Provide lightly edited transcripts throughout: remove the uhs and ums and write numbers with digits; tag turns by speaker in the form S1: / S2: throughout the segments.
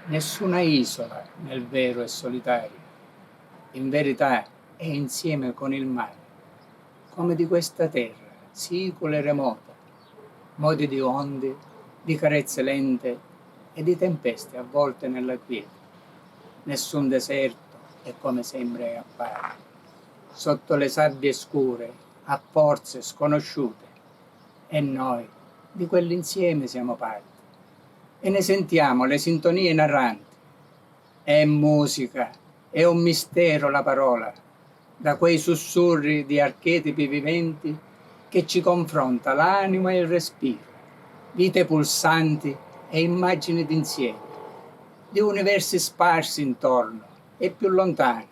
S1: Nessuna isola nel vero è solitaria, in verità è insieme con il mare, come di questa terra, sicula e remota, modi di onde, di carezze lente e di tempeste avvolte nella quiete. Nessun deserto è come sembra e appare, sotto le sabbie scure, a forze sconosciute, e noi di quell'insieme siamo parte, e ne sentiamo le sintonie narranti. È musica, è un mistero la parola, da quei sussurri di archetipi viventi che ci confronta l'anima e il respiro, vite pulsanti e immagini d'insieme, di universi sparsi intorno e più lontani,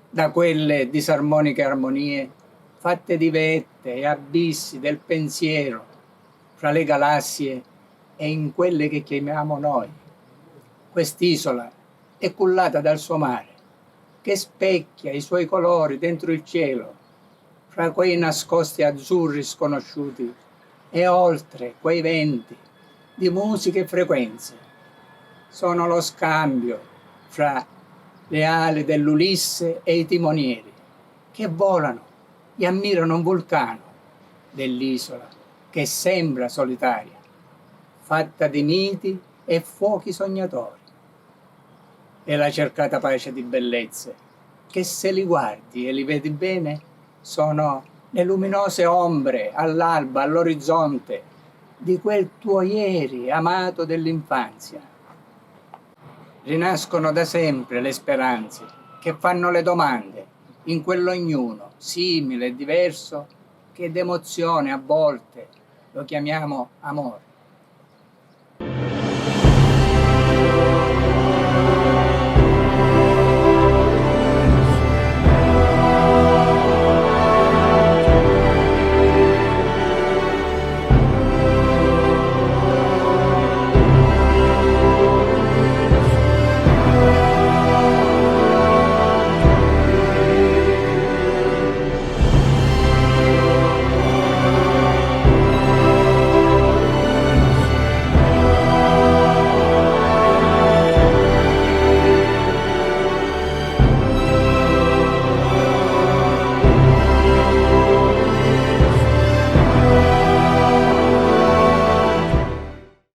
S1: da quelle disarmoniche armonie fatte di vette e abissi del pensiero fra le galassie e in quelle che chiamiamo noi. Quest'isola è cullata dal suo mare, che specchia i suoi colori dentro il cielo, fra quei nascosti azzurri sconosciuti e oltre quei venti di musiche e frequenze. Sono lo scambio fra le ali dell'Ulisse e i timonieri, che volano e ammirano un vulcano dell'isola che sembra solitaria, fatta di miti e fuochi sognatori. È la cercata pace di bellezze, che se li guardi e li vedi bene, sono le luminose ombre all'alba, all'orizzonte, di quel tuo ieri amato dell'infanzia. Rinascono da sempre le speranze, che fanno le domande, in quell'ognuno, simile e diverso, che d'emozione a volte lo chiamiamo amore.